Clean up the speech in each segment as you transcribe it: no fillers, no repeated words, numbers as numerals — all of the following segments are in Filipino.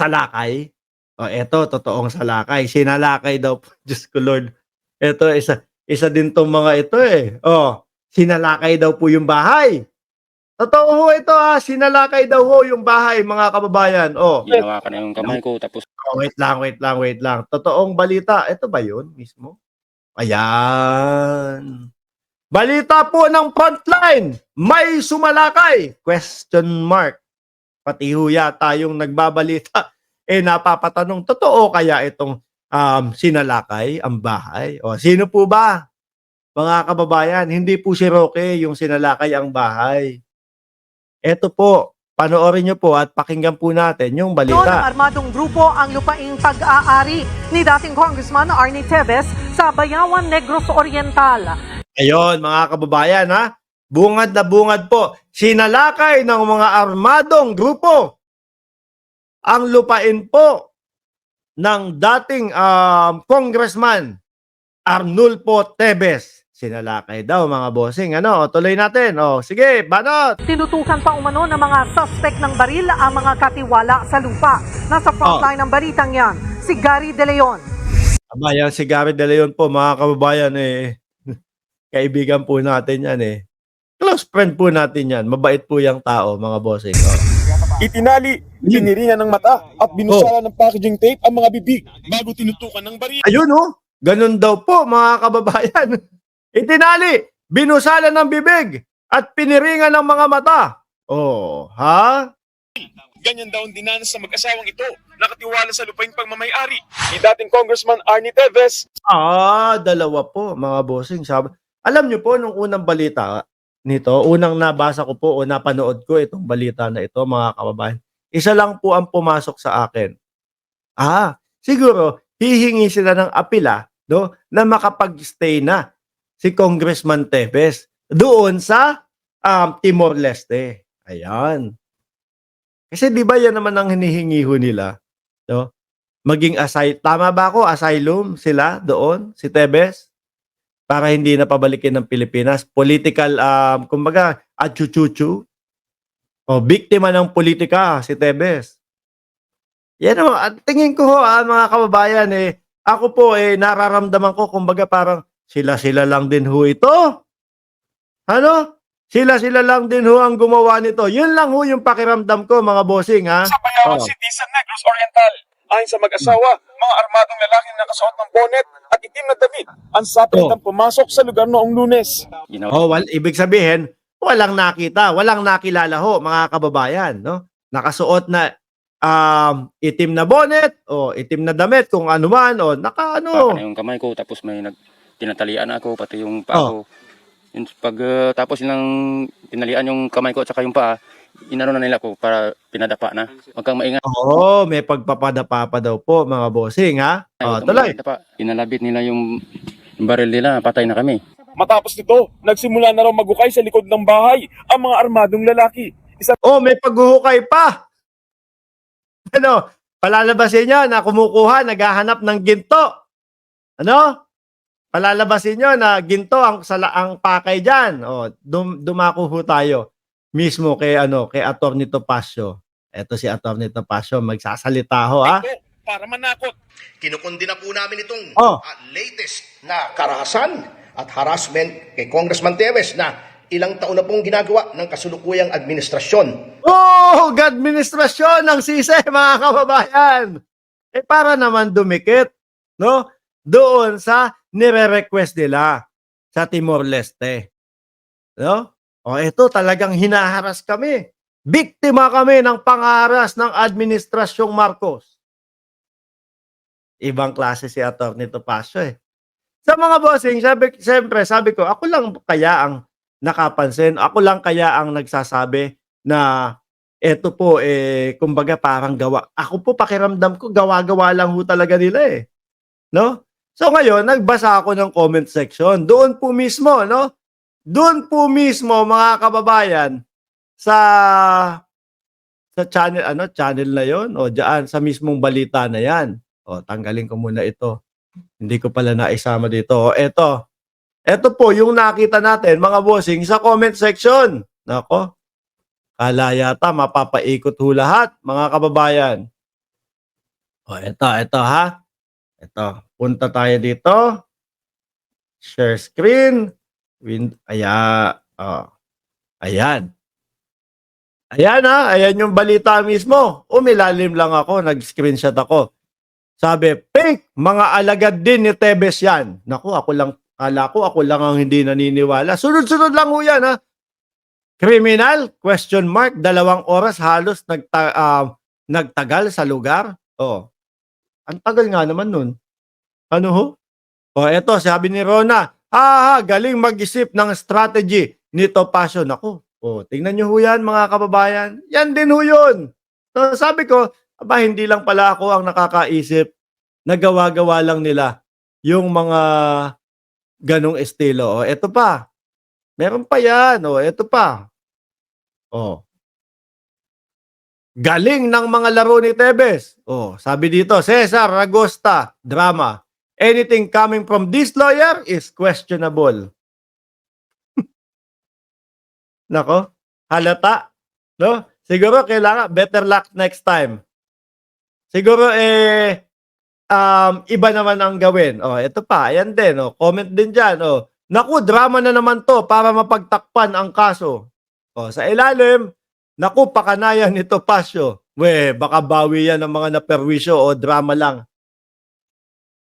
salakay. O eto, totoong salakay. Sinalakay daw po, Diyos ko Lord. Eto, isa din tong mga ito eh. O, sinalakay daw po yung bahay. Totoo ho ito sinalakay daw ho yung bahay mga kababayan. O, Ginawa ka na yung kamay ko tapos wait lang. Totoong balita. Ito ba yun mismo? Ayan. Balita po ng Frontline. May sumalakay? Question mark. Pati ho yata yung nagbabalita. Napapatanong, totoo kaya itong sinalakay ang bahay? O, sino po ba? Mga kababayan, hindi po si Roque yung sinalakay ang bahay. Ito po, panoorin nyo po at pakinggan po natin yung Ng balita. armadong grupo ang lupaing pag-aari ni dating Congressman Arnie Teves sa Bayawan, Negros Oriental. Ayun, mga kababayan bungad na bungad po. Sinalakay ng mga armadong grupo ang lupain po ng dating Congressman Arnulfo Teves. Sinalakay daw mga bossing. Tuloy natin. Sige, banot. Tinutukan pa umano ng mga suspect ng baril ang mga katiwala sa lupa. Nasa frontline ng balitang yan, si Gary De Leon. Aba, yan si Gary De Leon po, mga kababayan kaibigan po natin yan Close friend po natin yan. Mabait po yung tao, mga bossing. Itinali, biniringan ng mata at binusala ng packaging tape ang mga bibig bago tinutukan ng baril. Ayun ganun daw po mga kababayan. Itinali, binusala ng bibig at piniringan ng mga mata. Ganyan daw ang dinanas sa mag-asawang ito, nakatiwala sa lupaing pagmamayari ni dating Congressman Arnie Teves. Dalawa po mga bossing. Alam niyo po, nung unang balita nito, unang nabasa ko po o napanood ko itong balita na ito, mga kababayan, isa lang po ang pumasok sa akin. Siguro, hihingi sila ng apila na makapag-stay na si Congressman Teves doon sa Timor-Leste. Ayan. Kasi di ba yan naman ang hinihingi ho nila? Maging tama ba ako? Asylum sila doon, si Teves? Para hindi na pabalikin ng Pilipinas. Political, kumbaga, achuchuchu. Biktima ng politika si Teves. Yan naman. Tingin ko mga kababayan, ako po, nararamdaman ko, kumbaga parang, sila-sila lang din ho ito. Sila-sila lang din ho ang gumawa nito. Yun lang ho yung pakiramdam ko, mga bossing, Sa Bayawan City sa Negros Oriental. Ayon sa mag-asawa, mga armadong lalaking nakasuot ng bonnet at itim na damit ang sapilitang pumasok sa lugar noong Lunes. Ibig sabihin, walang nakita, walang nakilala ho, mga kababayan. Nakasuot na itim na bonnet o itim na damit, kung ano man, na yung kamay ko tapos may tinatalian ako, pati yung paa ko. Tapos nilang tinalian yung kamay ko at saka yung paa, inano na nila ko para pinadapa na. Huwag kang maingay. May pagpapadapa pa daw po, mga bossing, tuloy. Inalabit nila yung baril nila, patay na kami. Matapos nito, nagsimula na raw magukay sa likod ng bahay ang mga armadong lalaki. May paghuhukay pa. Palalabasin niya na kumukuha, naghahanap ng ginto. Palalabasin nyo na ginto ang pakay dyan. Dumako ho tayo mismo kay Atty. Topacio. Ito si Atty. Topacio, magsasalita ho Para manakot. Kinukundi na po namin itong latest na karahasan at harassment kay Congressman Teves na ilang taon na pong ginagawa ng kasulukuyang administrasyon. Administrasyon ng sise, mga kababayan. Para naman dumikit, doon sa nire-request nila sa Timor-Leste. Ito talagang hinaharas kami. Biktima kami ng pangharas ng Administrasyong Marcos. Ibang klase si Atty. Topacio Sa mga bossing, sabi ko, ako lang kaya ang nakapansin, ako lang kaya ang nagsasabi na eto po, kumbaga parang gawa. Ako po, pakiramdam ko, gawa-gawa lang ho talaga nila So ngayon, nagbasa ako ng comment section. Doon po mismo, Doon po mismo, mga kababayan, sa channel, channel na yon diyan, sa mismong balita na yan. Tanggalin ko muna ito. Hindi ko pala naisama dito. Ito po yung nakita natin, mga bossing, sa comment section. Nako, kala yata mapapaikot ho lahat, mga kababayan. O, ito ha. Ito, punta tayo dito. Share screen. Ayan. Oh. Ayan. Ayan ha. Ayan yung balita mismo. Umilalim lang ako. Nag-screenshot ako. Sabi, fake, mga alagad din ni Tebes yan. Naku, ako lang ang hindi naniniwala. Sunod-sunod lang ho yan ha. Criminal? Question mark. 2 oras halos nagtagal sa lugar. Oh. Ang tagal nga naman nun. Ano ho? O eto, sabi ni Rona, galing mag-isip ng strategy nito Passion. Ako, tingnan nyo ho yan mga kababayan. Yan din ho yun. So sabi ko, hindi lang pala ako ang nakakaisip. Nagawa-gawa lang nila yung mga ganong estilo. O eto pa. Meron pa yan. O eto pa. O. Galing ng mga laro ni Tebes. Oh, sabi dito, Cesar Ragosta, drama. Anything coming from this lawyer is questionable. Nako, halata. No? Siguro kailangan better luck next time. Siguro iba naman ang gawin. Oh, ito pa, ayan din, oh. Comment din diyan, oh. Naku, drama na naman 'to para mapagtakpan ang kaso. Oh, sa ilalim, naku, pakanayan nito Pasyo. Baka bawi yan ng mga naperwisyo o drama lang.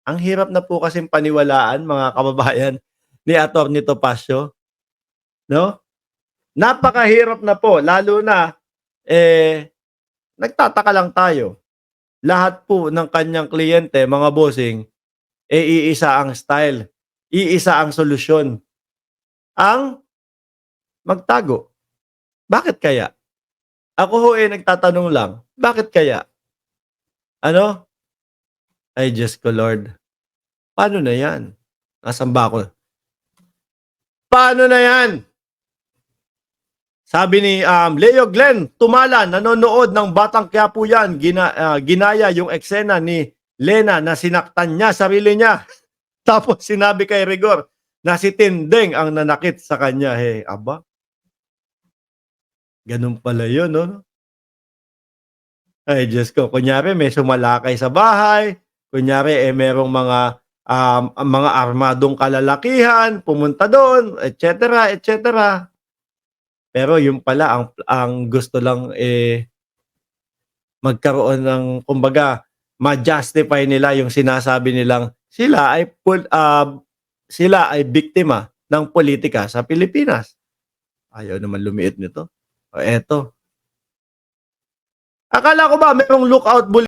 Ang hirap na po kasing paniwalaan, mga kababayan, ni Atty. Topacio. No? Napakahirap na po, lalo na, nagtataka lang tayo. Lahat po ng kanyang kliyente, mga bossing, iisa ang style, iisa ang solusyon. Ang magtago. Bakit kaya? Ako ho nagtatanong lang, bakit kaya? Ano? Ay, Diyos ko, Lord. Paano na yan? Nasaan ba ako? Paano na yan? Sabi ni Leo Glenn, tumala, nanonood ng Batang Quiapo yan. Ginaya yung eksena ni Lena na sinaktan niya, sarili niya. Tapos sinabi kay Rigor na si Tindeng ang nanakit sa kanya. Hey, aba? Ganun pala yun, no? Ay, Diyos ko. Kunyari, may sumalakay sa bahay. Kunyari, merong mga armadong kalalakihan, pumunta doon, etc., etc. Pero yung pala, ang gusto lang magkaroon ng, kumbaga, ma-justify nila yung sinasabi nilang sila ay biktima ng politika sa Pilipinas. Ayaw naman lumiit nito. O eto. Akala ko ba merong lookout bulletin